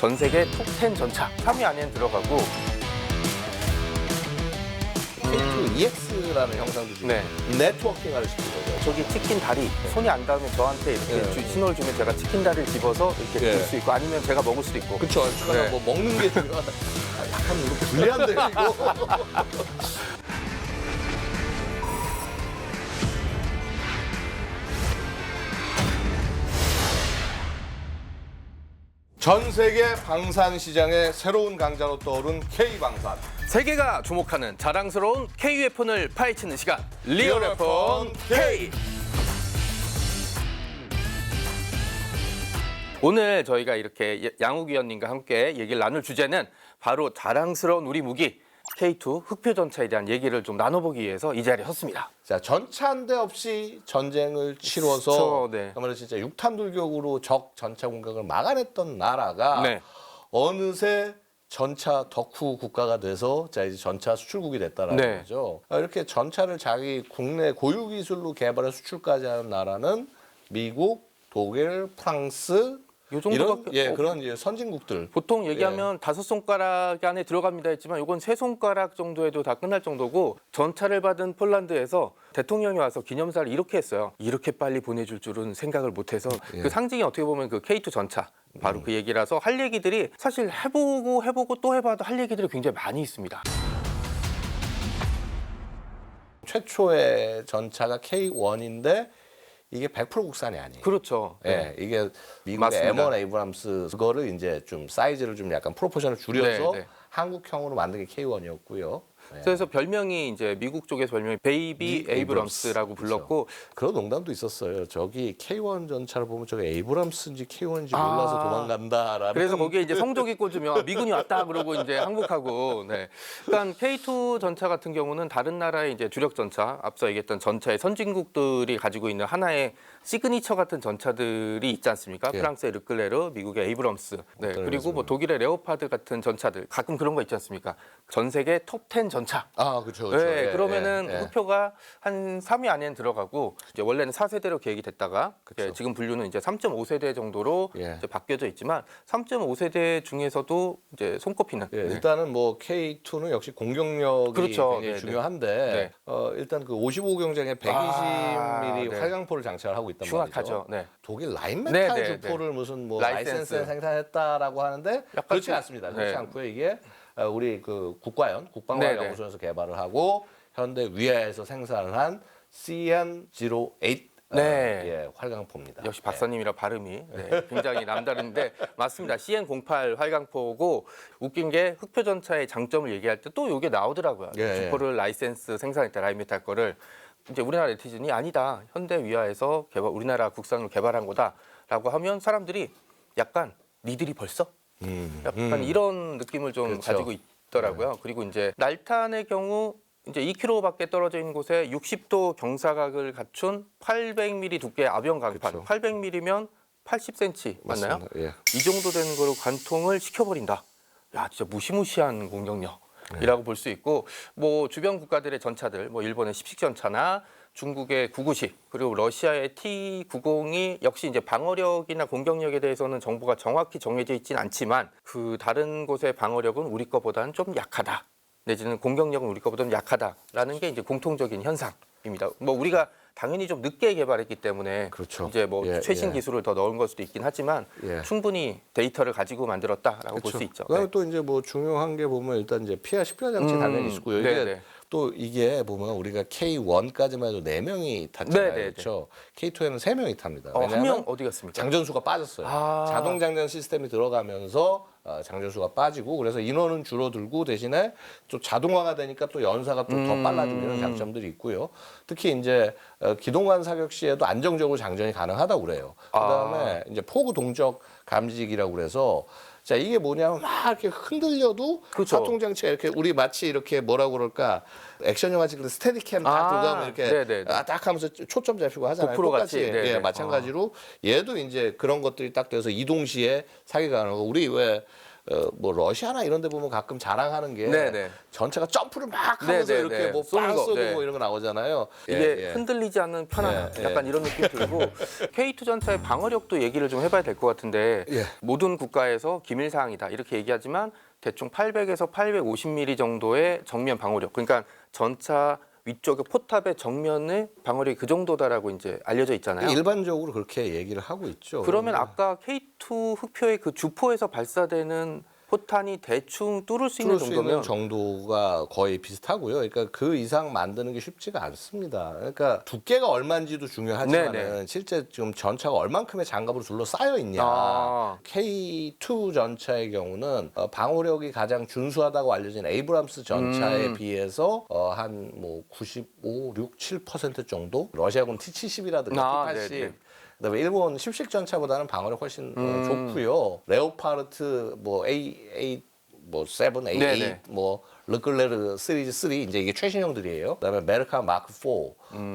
전 세계 톱10 전차 3위 안에는 들어가고 K2EX라는 형상도 지금 네. 네트워킹을 시키는 거죠. 저기 치킨 다리 손이 안 닿으면 저한테 이렇게 네. 신호를 주면 제가 치킨 다리를 집어서 이렇게 네. 줄 수 있고 아니면 제가 먹을 수도 있고. 그쵸. 네. 뭐 먹는 게 중요하다. 약간 이거 불리한데, 이거. 전 세계 방산 시장의 새로운 강자로 떠오른 K방산. 세계가 주목하는 자랑스러운 KUFN을 파헤치는 시간 리얼 F1 K. 오늘 저희가 이렇게 양욱 위원님과 함께 얘기를 나눌 주제는 바로 자랑스러운 우리 무기 K2 흑표 전차에 대한 얘기를 좀 나눠보기 위해서 이 자리에 섰습니다. 자, 전차 한 대 없이 전쟁을 치러서 그렇죠, 네. 그야말로 진짜 육탄 돌격으로 적 전차 공격을 막아냈던 나라가 네. 어느새 전차 덕후 국가가 돼서 자 이제 전차 수출국이 됐다라는 네. 거죠. 이렇게 전차를 자기 국내 고유 기술로 개발해 수출까지 하는 나라는 미국, 독일, 프랑스 요 이런 정도밖에 그런 이제 선진국들. 보통 얘기하면 다섯 손가락 안에 들어갑니다 했지만 이건 세 손가락 정도에도 다 끝날 정도고 전차를 받은 폴란드에서 대통령이 와서 기념사를 이렇게 했어요. 이렇게 빨리 보내줄 줄은 생각을 못해서 그 상징이 어떻게 보면 그 K2 전차 바로 그 얘기라서 할 얘기들이 사실 해보고 또 해봐도 할 얘기들이 굉장히 많이 있습니다. 최초의 전차가 K1인데 이게 100% 국산이 아니에요. 그렇죠. 예, 이게 미국의 맞습니다. M1 에이브람스 그거를 이제 좀 사이즈를 좀 약간 프로포션을 줄여서 네, 네. 한국형으로 만든 게 K1이었고요. 그래서 별명이 이제 미국 쪽에서 별명이 베이비 에이브럼스라고 불렀고 그런 농담도 있었어요. 저기 K1 전차를 보면 저게 에이브람스인지 K1인지 몰라서 도망간다라는. 그래서 거기에 이제 성적이 꽂으면 미군이 왔다 그러고 이제 항복하고. 네. 그러니까 K2 전차 같은 경우는 다른 나라의 이제 주력 전차, 앞서 얘기했던 전차의 선진국들이 가지고 있는 하나의 시그니처 같은 전차들이 있지 않습니까? 예. 프랑스의 르클레르, 미국의 에이브럼스, 네. 그리고 뭐 독일의 레오파드 같은 전차들 가끔 그런 거 있지 않습니까? 전 세계 톱10 전차. 아, 그렇죠. 네, 그러면은 흑표가 한 3위 안에는 들어가고 이제 원래는 4세대로 계획이 됐다가 이제 지금 분류는 이제 3.5세대 정도로 예. 이제 바뀌어져 있지만 3.5세대 중에서도 이제 손꼽히는 예, 일단은 뭐 K2는 역시 공격력이 그렇죠. 굉장히 네, 중요한데 네. 일단 그 55경쟁에 120mm 네. 활강포를 장착을 하고 있단 흉악하죠. 말이죠. 네. 독일 라인메탈 네, 네, 주포를 무슨 뭐 라이센스. 라이센스에 생산했다라고 하는데 약간 그렇지 좀- 않습니다. 그렇지 네. 않고요. 이게 우리 그 국방과 네, 네. 연구소에서 개발을 하고 현대 위아에서 생산을 한 CN08 네. 활강포입니다. 역시 박사님이라 발음이 네, 굉장히 남다른데 맞습니다. CN08 활강포고 웃긴 게 흑표 전차의 장점을 얘기할 때 또 이게 나오더라고요. 예, 주포를 라이센스 생산했다 라인메탈 거를 이제 우리나라 네티즌이 아니다. 현대 위아에서 우리나라 국산으로 개발한 거다라고 하면 사람들이 약간 니들이 벌써? 약간 이런 느낌을 좀 그렇죠. 가지고 있더라고요. 그리고 이제 날탄의 경우 이제 2km밖에 떨어져 있는 곳에 60도 경사각을 갖춘 800mm 두께의 아병 강판. 그렇죠. 800mm면 80cm 맞나요? 맞습니다. 예. 이 정도 되는 거로 관통을 시켜버린다. 야, 진짜 무시무시한 공격력이라고 볼 수 있고, 뭐 주변 국가들의 전차들, 뭐 일본의 10식 전차나 중국의 990 그리고 러시아의 T90이 역시 이제 방어력이나 공격력에 대해서는 정보가 정확히 정해져 있지는 않지만 그 다른 곳의 방어력은 우리 거보다는 좀 약하다. 내지는 공격력은 우리 거보다는 약하다라는 게 이제 공통적인 현상입니다. 뭐 우리가 당연히 좀 늦게 개발했기 때문에 그렇죠. 이제 뭐 예, 최신 예. 기술을 더 넣은 걸 수도 있긴 하지만 예. 충분히 데이터를 가지고 만들었다라고 볼 수 있죠. 그다음에 네. 또 이제 뭐 중요한 게 보면 일단 이제 피하 식별 장치 당연히 있고요. 이게 네, 네. 또 이게 보면 우리가 K1까지만 해도 4명이 탔잖아요. 네, 네, 네. 그렇죠. K2에는 3명이 탑니다. 한 왜냐하면 명 어디 갔습니까? 장전수가 빠졌어요. 아. 자동 장전 시스템이 들어가면서 장전수가 빠지고 그래서 인원은 줄어들고 대신에 또 자동화가 되니까 또 연사가 또 더 빨라지는 이런 장점들이 있고요. 특히 이제 기동관 사격 시에도 안정적으로 장전이 가능하다고 그래요. 그다음에 이제 포구 동적 감지기라고 그래서 자 이게 뭐냐면 막 이렇게 흔들려도 그렇죠. 사통 장치가 이렇게 우리 마치 이렇게 뭐라고 그럴까 액션 영화 찍을 때 스테디캠 딱 들어가면 이렇게 네네네. 딱 하면서 초점 잡히고 하잖아요. 고프로 똑같이 같이. 네네. 마찬가지로 얘도 이제 그런 것들이 딱 돼서 이동 시에 사기가 가능하고 우리 왜 뭐 러시아나 이런 데 보면 가끔 자랑하는 게 네네. 전차가 점프를 막 하면서 네네네. 이렇게 뭐 쏘는 빵 거, 쏘고 네. 뭐 이런 거 나오잖아요. 이게 흔들리지 않는 편안함, 예, 약간 이런 느낌이 들고 K2 전차의 방어력도 얘기를 좀 해봐야 될 것 같은데 예. 모든 국가에서 기밀 사항이다 이렇게 얘기하지만 대충 800에서 850mm 정도의 정면 방어력, 그러니까 전차 위쪽의 포탑의 정면의 방어력이 그 정도다라고 이제 알려져 있잖아요. 일반적으로 그렇게 얘기를 하고 있죠. 그러면 아까 K2 흑표의 그 주포에서 발사되는 포탄이 대충 뚫을 수 있는 뚫을 수 있는 정도면 정도가 거의 비슷하고요. 그러니까 그 이상 만드는 게 쉽지가 않습니다. 그러니까 두께가 얼마인지도 중요하지만 네네. 실제 지금 전차가 얼만큼의 장갑으로 둘러싸여 있냐. 아. K2 전차의 경우는 방어력이 가장 준수하다고 알려진 에이브람스 전차에 비해서 한 뭐 95, 6, 7% 정도 러시아군 T-70이라든가 아, T-80 네네. 그다음에 일본 십식 전차보다는 방어력 훨씬 좋고요. 레오파르트 뭐 A 뭐 7, A8 네네. 뭐 르클레르 시리즈 3 이제 이게 최신형들이에요. 그다음에 메르카 마크 4.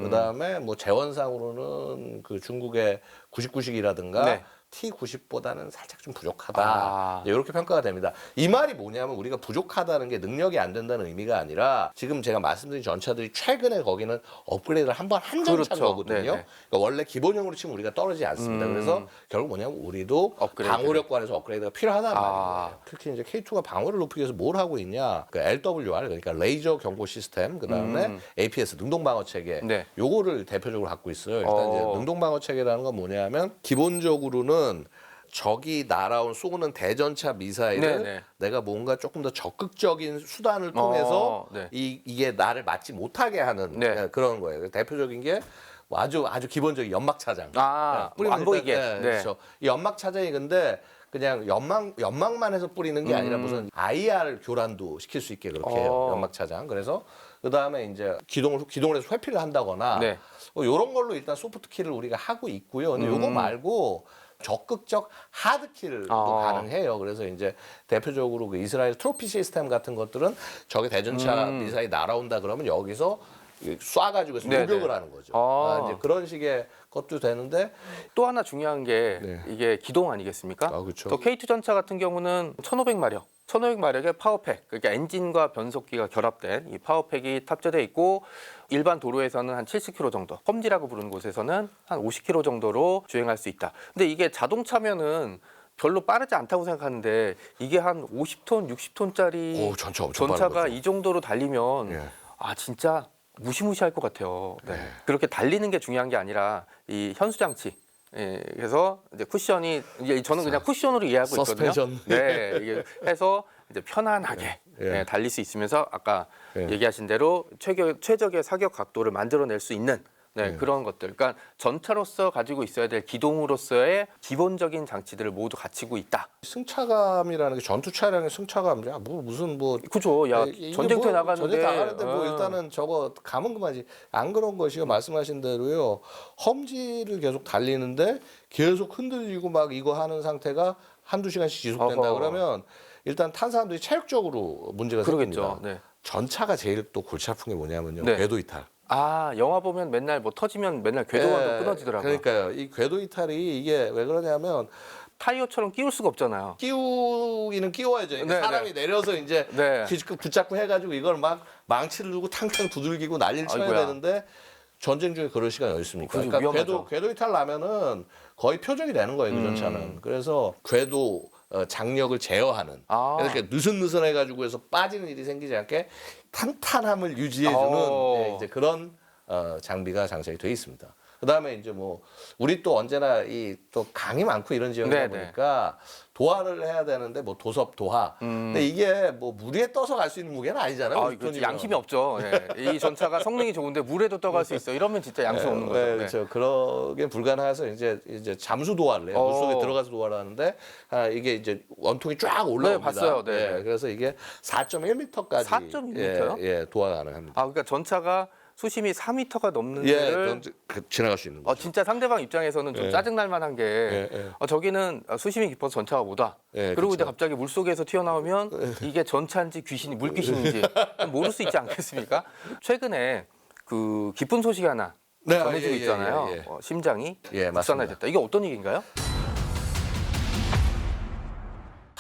그다음에 뭐 재원상으로는 그 중국의 99식이라든가 네. T90보다는 살짝 좀 부족하다. 아. 이렇게 평가가 됩니다. 이 말이 뭐냐면 우리가 부족하다는 게 능력이 안 된다는 의미가 아니라 지금 제가 말씀드린 전차들이 최근에 거기는 업그레이드를 한 번 한 전차인 그렇죠. 거거든요. 네네. 그러니까 원래 기본형으로 치면 우리가 떨어지지 않습니다. 그래서 결국 뭐냐면 우리도 업그레이드. 방어력 관해서 업그레이드가 필요하다는 아. 말이에요. 특히 이제 K2가 방어를 높이기 위해서 뭘 하고 있냐? 그 LWR 그러니까 레이저 경고 시스템 그다음에 APS 능동 방어 체계 네. 요거를 대표적으로 갖고 있어요. 일단 이제 능동 방어 체계라는 건 뭐냐면 기본적으로는 적이 날아온 쏘는 대전차 미사일을 네네. 내가 뭔가 조금 더 적극적인 수단을 통해서 네. 이게 나를 맞지 못하게 하는 네. 그런 거예요. 대표적인 게 아주 기본적인 연막 차장. 아, 뿌리면 안 보이게. 일단, 네. 그렇죠. 이 연막 차장이 근데 그냥 연막만 해서 뿌리는 게 아니라 무슨 IR 교란도 시킬 수 있게 그렇게 해요. 연막 차장. 그래서 그 다음에 이제 기동을 해서 회피를 한다거나 네. 이런 걸로 일단 소프트 킬을 우리가 하고 있고요. 근데 요거 말고 적극적 하드 킬도 가능해요. 그래서 이제 대표적으로 그 이스라엘 트로피 시스템 같은 것들은 적의 대전차 미사일이 날아온다 그러면 여기서 쏴가지고 네네. 목욕을 하는 거죠. 이제 그런 식의 것도 되는데 또 하나 중요한 게 네. 이게 기동 아니겠습니까? 그렇죠. 또 K2 전차 같은 경우는 1500마력, 1500마력의 파워팩, 그러니까 엔진과 변속기가 결합된 이 파워팩이 탑재돼 있고 일반 도로에서는 한 70km 정도, 험지라고 부르는 곳에서는 한 50km 정도로 주행할 수 있다. 근데 이게 자동차면은 별로 빠르지 않다고 생각하는데 이게 한 50톤, 60톤짜리 전차 엄청 빠른 전차가 거죠. 이 정도로 달리면 예. 진짜 무시무시할 것 같아요. 네. 그렇게 달리는 게 중요한 게 아니라 이 현수 장치. 예, 그래서 이제 쿠션이 이제 저는 그냥 쿠션으로 이해하고 있거든요. 서스펜션. 네, 이게 해서 이제 편안하게 예. 달릴 수 있으면서 아까 예. 얘기하신 대로 최적의 사격 각도를 만들어낼 수 있는 그런 것들. 그러니까 전차로서 가지고 있어야 될 기동으로서의 기본적인 장치들을 모두 갖추고 있다. 승차감이라는 게 전투 차량의 승차감, 야, 무슨 그죠? 야, 이게 전쟁터에 나가는데. 전쟁터 나가는데 뭐 일단은 저거 가면 그만이지. 안 그런 것이요. 말씀하신 대로요. 험지를 계속 달리는데 계속 흔들리고 막 이거 하는 상태가 한두 시간씩 지속된다 그러면 일단 탄 사람들이 체력적으로 문제가 그러겠죠. 생깁니다. 네. 전차가 제일 또 골치 아픈 게 뭐냐면요. 네. 궤도 이탈. 영화 보면 맨날 뭐 터지면 맨날 궤도가 끊어지더라고요. 그러니까요. 이 궤도 이탈이 이게 왜 그러냐면 타이어처럼 끼울 수가 없잖아요. 끼우기는 끼워야죠. 그러니까 네, 사람이 내려서 이제 네. 붙잡고 해가지고 이걸 막 망치를 들고 탕탕 두들기고 난리를 쳐야 아이고야. 되는데 전쟁 중에 그럴 시간이 어디 있습니까? 그죠, 그러니까 위험하죠. 궤도 이탈 나면은 거의 표적이 되는 거예요. 그 전차는. 그래서 궤도 장력을 제어하는 이렇게 느슨느슨해가지고 해서 빠지는 일이 생기지 않게 탄탄함을 유지해주는 이제 그런 장비가 장착이 돼 있습니다. 그다음에 이제 뭐 우리 또 언제나 이 또 강이 많고 이런 지역이다 네네. 보니까 도하를 해야 되는데 뭐 도섭 도하. 근데 이게 뭐 물 위에 떠서 갈 수 있는 무게는 아니잖아요. 그렇죠. 양심이 없죠. 예. 이 전차가 성능이 좋은데 물에도 떠갈 수 있어. 이러면 진짜 양심 없는 거죠. 네, 네. 그렇죠. 그러게 불가능해서 이제 잠수 도하를 해요. 물속에 들어가서 도하를 하는데 이게 이제 원통이 쫙 올라옵니다. 네, 봤어요. 네. 그래서 이게 4.1m까지 4.1m 요? 예, 도하가 가능합니다. 그러니까 전차가 수심이 4m가 넘는 데를 지나갈 수 있는 거죠. 진짜 상대방 입장에서는 좀 짜증날 만한 게 저기는 수심이 깊어서 전차가 못 와. 그리고 이제 갑자기 물속에서 튀어나오면 이게 전차인지 귀신이 물귀신인지 모를 수 있지 않겠습니까? 최근에 그 기쁜 소식이 하나 전해지고 있잖아요. 심장이 맞습니다. 국산화됐다. 이게 어떤 얘기인가요?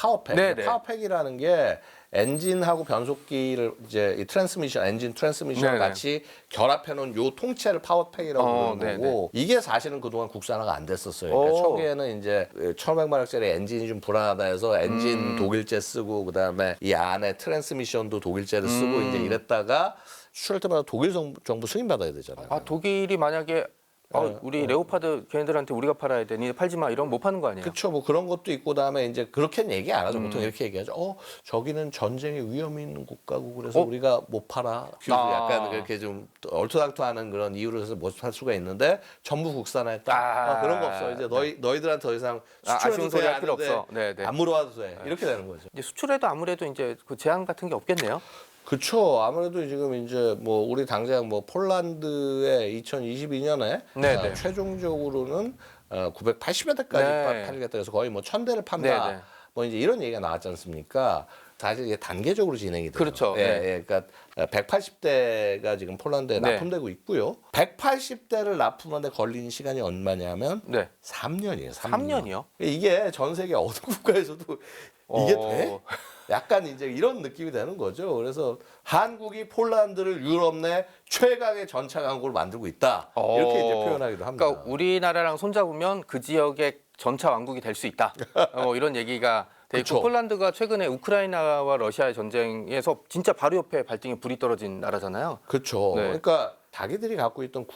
파워팩. 네네. 파워팩이라는 게 엔진하고 변속기를 이제 이 트랜스미션, 엔진 트랜스미션 네네. 같이 결합해 놓은 요 통째를 파워팩이라고 부르는 거고 이게 사실은 그동안 국산화가 안 됐었어요. 그러니까 초기에는 이제 1500마력짜리 엔진이 좀 불안하다 해서 엔진 독일제 쓰고 그다음에 이 안에 트랜스미션도 독일제를 쓰고 이제 이랬다가 수출할 때마다 독일 정부 승인 받아야 되잖아요. 아, 독일이 만약에 우리 레오파드 걔네들한테 우리가 팔아야 돼. 니네 팔지 마. 이러면 못 파는 거 아니에요? 그렇죠. 뭐 그런 것도 있고 그다음에 이제 그렇게는 얘기 안 하죠. 보통 이렇게 얘기하죠. 저기는 전쟁의 위험이 있는 국가고 그래서 우리가 못 팔아. 약간 그렇게 좀 얼토당토하는 그런 이유로 해서 못 팔 수가 있는데 전부 국산화했다. 그런 거 없어. 이제 너희들한테 더 이상 아쉬운 수출해도 소리 돼, 할 필요 안 돼. 없어. 네네. 안 물어봐도 돼. 이렇게 되는 거죠. 이제 수출에도 아무래도 이제 그 제한 같은 게 없겠네요. 그렇죠. 아무래도 지금 이제 뭐 우리 당장 뭐 폴란드에 2022년에 네네. 최종적으로는 980여 대까지 네. 팔리겠다 해서 거의 뭐 1000대를 판다. 네네. 뭐 이제 이런 얘기가 나왔지 않습니까? 사실 이게 단계적으로 진행이 돼요. 그렇죠. 예, 네. 예, 그러니까 180대가 지금 폴란드에 네. 납품되고 있고요. 180대를 납품하는데 걸리는 시간이 얼마냐면 네. 3년이에요. 3년이요? 이게 전 세계 어느 국가에서도 이게 돼? 약간 이제 이런 느낌이 되는 거죠. 그래서 한국이 폴란드를 유럽 내 최강의 전차 강국을 만들고 있다. 이렇게 이제 표현하기도 합니다. 그러니까 우리나라랑 손잡으면 그 지역의 전차 왕국이 될 수 있다. 이런 얘기가 돼 있고 그쵸. 폴란드가 최근에 우크라이나와 러시아의 전쟁에서 진짜 바로 옆에 발등에 불이 떨어진 나라잖아요. 그렇죠. 네. 그러니까 자기들이 갖고 있던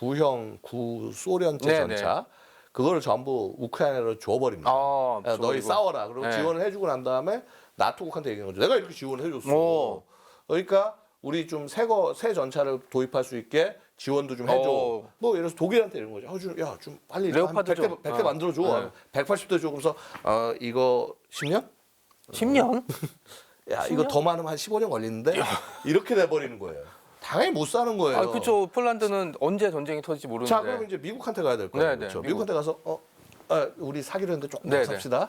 구소련제 네네. 전차 그거를 전부 우크라이나로 줘버립니다. 야, 너희 싸워라. 그리고 네. 지원을 해주고 난 다음에 나토국한테 얘기한 거죠. 내가 이렇게 지원을 해줬어. 오. 그러니까 우리 좀 새 전차를 도입할 수 있게 지원도 좀 해줘. 오. 뭐 예를 들어서 독일한테 이런 거죠. 좀 빨리 레오파드 100대, 100대 만들어줘. 네. 180대 줘. 그러면서 이거 10년? 10년? 야 이거 더 많으면 한 15년 걸리는데 이렇게 돼버리는 거예요. 당연히 못 사는 거예요. 아, 그렇죠. 폴란드는 언제 전쟁이 터질지 모르는데. 자, 그럼 이제 미국한테 가야 될 거예요. 네네, 그렇죠? 미국. 미국한테 가서 우리 사기로 했는데 조금 더 네네. 삽시다.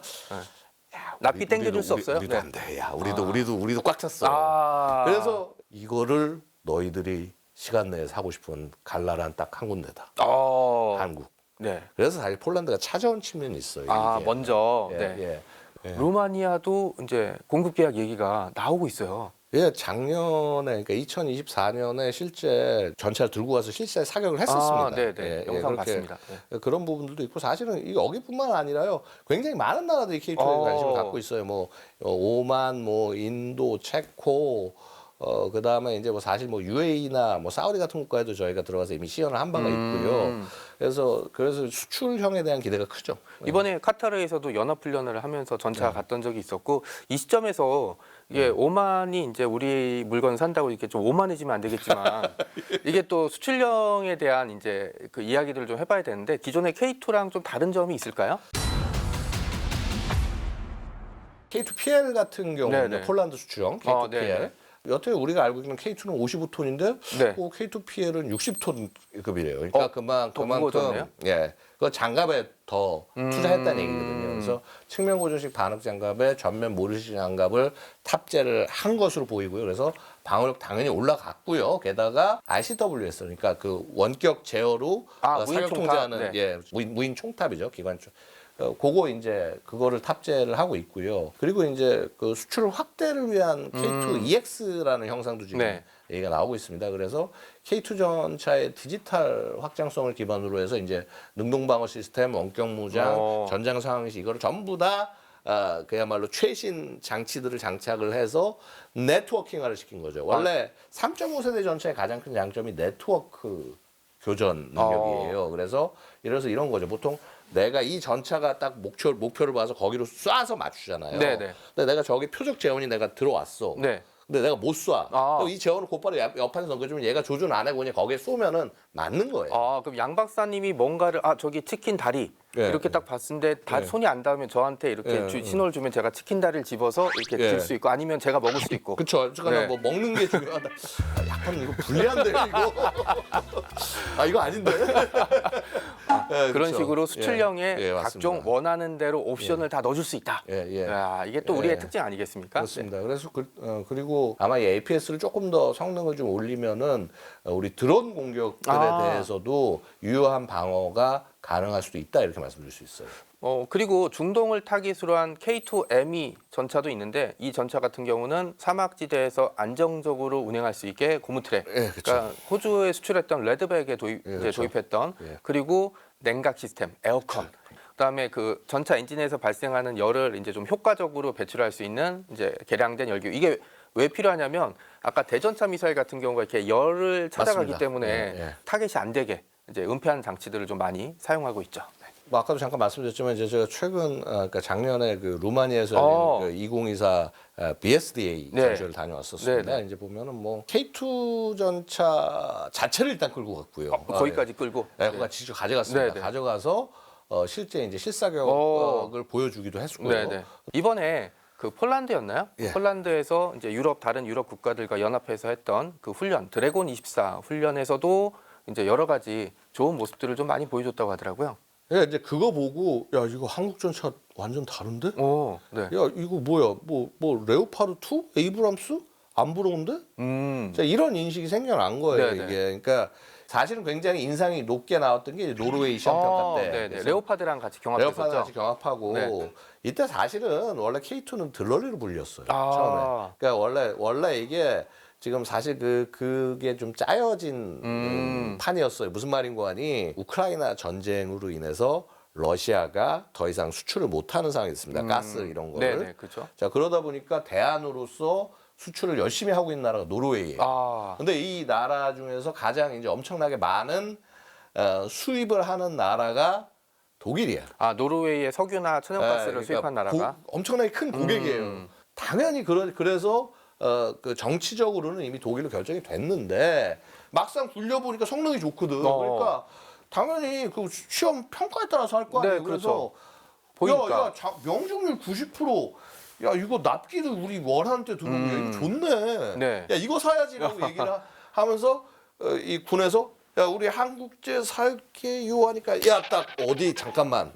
납기 땡겨줄 수 없어요. 우리도 네. 안 돼. 야, 우리도 꽉 찼어. 그래서 이거를 너희들이 시간 내에 사고 싶은 갈 나라는 딱 한 군데다. 한국. 네. 그래서 사실 폴란드가 찾아온 측면이 있어요. 이게. 먼저. 예, 네. 예. 예. 루마니아도 이제 공급 계약 얘기가 나오고 있어요. 예, 작년에 그러니까 2024년에 실제 전차를 들고 가서 실제 사격을 했었습니다. 네네. 영상 봤습니다. 네. 그런 부분들도 있고 사실은 이 여기뿐만 아니라요. 굉장히 많은 나라들이 K2에 관심을 갖고 있어요. 뭐 오만, 뭐 인도, 체코, 그다음에 이제 뭐 사실 뭐 UAE나 뭐 사우디 같은 국가에도 저희가 들어가서 이미 시연을 한 바가 있고요. 그래서 수출형에 대한 기대가 크죠. 이번에 카타르에서도 연합훈련을 하면서 전차가 갔던 적이 있었고 이 시점에서 이게 오만이 이제 우리 물건 산다고 이렇게 좀 오만해지면 안 되겠지만 이게 또 수출형에 대한 이제 그 이야기들을 좀 해봐야 되는데 기존의 K2랑 좀 다른 점이 있을까요? K2PL 같은 경우는 네네. 폴란드 수출형 K2PL. 네네. 여태 우리가 알고 있는 K2는 55톤인데 네. K2PL은 60톤급이래요. 그러니까 더 무거워졌네요? 예, 그 장갑에 더 투자했다는 얘기거든요. 그래서 측면 고정식 반흡 장갑에 전면 모르식 장갑을 탑재를 한 것으로 보이고요. 그래서 방어력 당연히 올라갔고요. 게다가 RCWS 그러니까 그 원격 제어로 무인 사격 총탑? 통제하는 네. 예, 무인 총탑이죠. 기관총. 그거 이제 그거를 탑재를 하고 있고요. 그리고 이제 그 수출 확대를 위한 K2 EX라는 형상도 지금 네. 얘기가 나오고 있습니다. 그래서 K2 전차의 디지털 확장성을 기반으로 해서 이제 능동 방어 시스템, 원격 무장, 전장 상황시 이거를 전부 다 그야말로 최신 장치들을 장착을 해서 네트워킹화를 시킨 거죠. 원래 3.5세대 전차의 가장 큰 장점이 네트워크 교전 능력이에요. 그래서 이런 거죠. 보통 내가 이 전차가 딱 목표를 봐서 거기로 쏴서 맞추잖아요. 네네. 근데 내가 저기 표적 재원이 내가 들어왔어. 네. 근데 내가 못 쏴. 그럼 이 재원을 곧바로 옆판에 넘겨주면 얘가 조준 안 하고 그냥 거기에 쏘면은 맞는 거예요. 그럼 양 박사님이 뭔가를 저기 치킨 다리 네. 이렇게 딱 봤는데 손이 안 닿으면 저한테 이렇게 신호를 주면 제가 치킨 다리를 집어서 이렇게 들 수 있고 아니면 제가 먹을 수도 있고. 그렇죠. 그러니까 네. 뭐 먹는 게 중요하다. 약간 이거 불리한데 이거. 이거 아닌데. 네, 그런 그렇죠. 식으로 수출형에 맞습니다. 각종 원하는 대로 옵션을 다 넣어줄 수 있다. 야, 이게 또 우리의 특징 아니겠습니까? 그렇습니다. 그래서 그리고 아마 이 APS를 조금 더 성능을 좀 올리면은 우리 드론 공격들에 대해서도 유효한 방어가 가능할 수도 있다 이렇게 말씀드릴 수 있어요. 그리고 중동을 타깃으로 한 K2ME 전차도 있는데 이 전차 같은 경우는 사막지대에서 안정적으로 운행할 수 있게 고무 트랙. 예, 그쵸. 그러니까 호주에 수출했던 레드백에 이제 그쵸. 도입했던 예. 그리고 냉각 시스템, 에어컨. 그다음에 그 전차 엔진에서 발생하는 열을 이제 좀 효과적으로 배출할 수 있는 이제 개량된 열기구. 이게 왜 필요하냐면 아까 대전차 미사일 같은 경우가 이렇게 열을 찾아가기 맞습니다. 때문에 예. 타겟이 안 되게 이제 은폐하는 장치들을 좀 많이 사용하고 있죠. 네. 뭐 아까도 잠깐 말씀드렸지만 이제 제가 최근 그러니까 작년에 그 루마니아에서 열린 그 2024 BSDA 네. 전시회를 다녀왔었습니다. 네. 이제 보면은 뭐 K2 전차 자체를 일단 끌고 갔고요. 거기까지 끌고. 네, 그거 직접 가져갔습니다. 네, 네. 가져가서 실제 이제 실사격을 보여주기도 했고요. 네네. 이번에 그 폴란드였나요? 예. 폴란드에서 이제 다른 유럽 국가들과 연합해서 했던 그 훈련, 드래곤 24 훈련에서도 이제 여러 가지 좋은 모습들을 좀 많이 보여줬다고 하더라고요. 예, 이제 그거 보고 야 이거 한국 전차 완전 다른데? 네. 야 이거 뭐야? 뭐 레오파드 2? 에이브람스? 안 부러운데? 자, 이런 인식이 생겨난 거예요. 네네. 이게 그러니까 사실은 굉장히 인상이 높게 나왔던 게 노르웨이 시험평가 때 네네. 그래서 레오파드랑 같이 레오파드 경합했었죠. 같이 경합하고 네. 이때 사실은 원래 K2는 들러리로 불렸어요. 아. 처음에. 그러니까 원래 이게 지금 사실 그게 좀 짜여진 판이었어요. 무슨 말인고 하니 우크라이나 전쟁으로 인해서 러시아가 더 이상 수출을 못하는 상황이 있습니다. 가스 이런 거를. 네네, 그렇죠. 자, 그러다 보니까 대안으로서 수출을 열심히 하고 있는 나라가 노르웨이예요. 아, 근데 이 나라 중에서 가장 이제 엄청나게 많은 수입을 하는 나라가 독일이야. 노르웨이의 석유나 천연가스를 그러니까 수입한 나라가. 엄청나게 큰 고객이에요. 당연히 그래서 그 정치적으로는 이미 독일로 결정이 됐는데 막상 굴려보니까 성능이 좋거든. 그러니까 당연히 그 시험 평가에 따라서 할 거 아니에요. 네, 그렇죠. 그래서 보이니까. 명중률 90%. 야 이거 납기를 우리 원하는 때 들어오면 이거 좋네. 네. 야 이거 사야지라고 얘기를 하면서 이 군에서 야 우리 한국제 살게요 하니까 야 딱 어디 잠깐만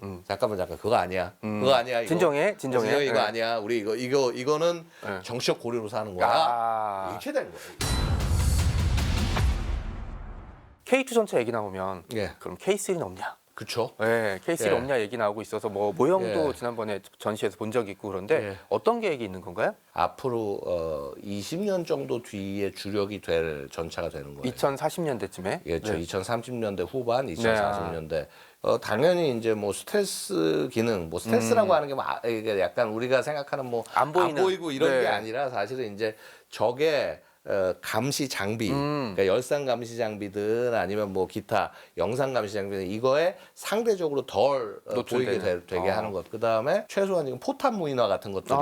그거 아니야. 그거 아니야. 이거. 진정해. 이거 네. 아니야. 우리 이거는 네. 정치적 고려로 사는 거야. 아. 이렇게 된 거예요. K2 전차 얘기 나오면 예. 그럼 K3는 없냐? 그렇죠. 네, K3 예. 없냐 얘기 나오고 있어서 뭐 모형도 예. 지난번에 전시에서 본 적이 있고 그런데 예. 어떤 계획이 있는 건가요? 앞으로 20년 정도 뒤에 주력이 될 전차가 되는 거예요. 2040년대쯤에. 그렇죠. 네. 2030년대 후반, 2040년대. 당연히 이제 뭐 스텔스 기능, 뭐 스텔스라고 하는 게 뭐 이게 약간 우리가 생각하는 뭐 안 보이는. 보이고 이런 네. 게 아니라 사실은 이제 적의 감시 장비, 그러니까 열상 감시 장비든 아니면 뭐 기타 영상 감시 장비든 이거에 상대적으로 덜 보이게 노출되는. 되게 하는 것. 그 다음에 최소한 지금 포탄 무인화 같은 것들이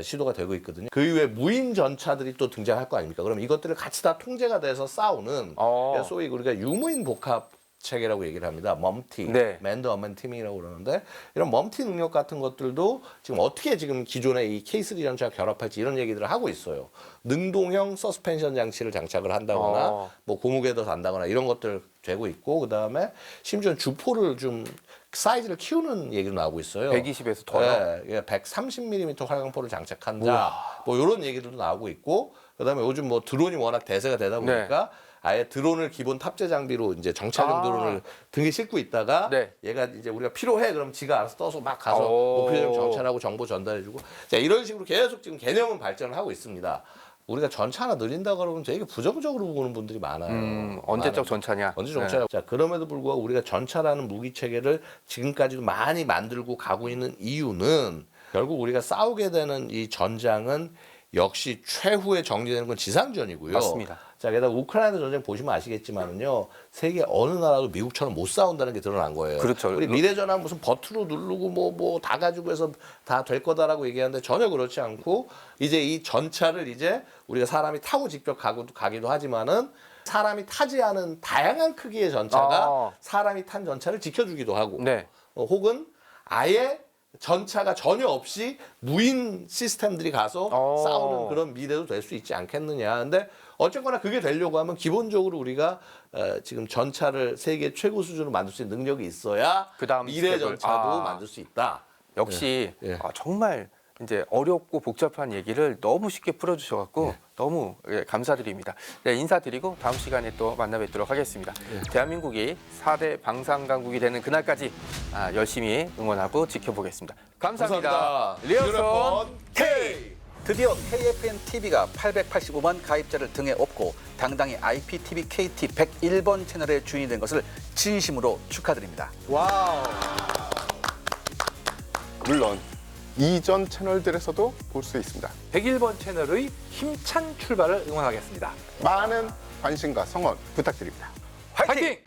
시도가 되고 있거든요. 그 이후에 무인 전차들이 또 등장할 거 아닙니까? 그럼 이것들을 같이 다 통제가 돼서 싸우는 그러니까 소위 우리가 유무인 복합 체계라고 얘기를 합니다. 멈티, 네. 맨드 어먼 팀이라고 그러는데 이런 멈티 능력 같은 것들도 지금 어떻게 지금 기존의 이 K3 전차와 결합할지 이런 얘기들을 하고 있어요. 능동형 서스펜션 장치를 장착을 한다거나 뭐 고무궤도 단다거나 이런 것들 되고 있고 그다음에 심지어 주포를 좀 사이즈를 키우는 얘기도 나오고 있어요. 120에서 더요. 예, 130mm 활강포를 장착한다. 뭐 이런 얘기들도 나오고 있고 그다음에 요즘 뭐 드론이 워낙 대세가 되다 보니까 아예 드론을 기본 탑재 장비로 이제 정찰용 드론을 등에 싣고 있다가 네. 얘가 이제 우리가 필요해 그럼 지가 알아서 떠서 막 가서 목표점 정찰하고 정보 전달해주고 자 이런 식으로 계속 지금 개념은 발전을 하고 있습니다. 우리가 전차 하나 늘린다 그러면 되게 부정적으로 보는 분들이 많아요. 언제적 전차냐? 언제 전차냐? 자 그럼에도 불구하고 우리가 전차라는 무기 체계를 지금까지도 많이 만들고 가고 있는 이유는 결국 우리가 싸우게 되는 이 전장은 역시 최후에 정리되는 건 지상전이고요. 맞습니다. 자, 게다가 우크라이나 전쟁 보시면 아시겠지만은요, 세계 어느 나라도 미국처럼 못 싸운다는 게 드러난 거예요. 그렇죠. 우리 미래전환 무슨 버튼으로 누르고 뭐 다 가지고 해서 다 될 거다라고 얘기하는데 전혀 그렇지 않고 이제 이 전차를 이제 우리가 사람이 타고 직접 가기도 하지만은 사람이 타지 않은 다양한 크기의 전차가 사람이 탄 전차를 지켜주기도 하고 네. 혹은 아예 전차가 전혀 없이 무인 시스템들이 가서 싸우는 그런 미래도 될 수 있지 않겠느냐. 근데 어쨌거나 그게 되려고 하면 기본적으로 우리가 지금 전차를 세계 최고 수준으로 만들 수 있는 능력이 있어야 그다음 미래 스텝을. 전차도 만들 수 있다. 역시 예. 정말 이제 어렵고 복잡한 얘기를 너무 쉽게 풀어주셔갖고 너무 감사드립니다. 네, 인사드리고 다음 시간에 또 만나 뵙도록 하겠습니다. 대한민국이 4대 방산강국이 되는 그날까지 열심히 응원하고 지켜보겠습니다. 감사합니다. 리얼폰 K! 드디어 KFN TV가 885만 가입자를 등에 업고 당당히 IPTV KT 101번 채널의 주인이 된 것을 진심으로 축하드립니다. 물론 이전 채널들에서도 볼 수 있습니다. 101번 채널의 힘찬 출발을 응원하겠습니다. 많은 관심과 성원 부탁드립니다. 화이팅! 화이팅!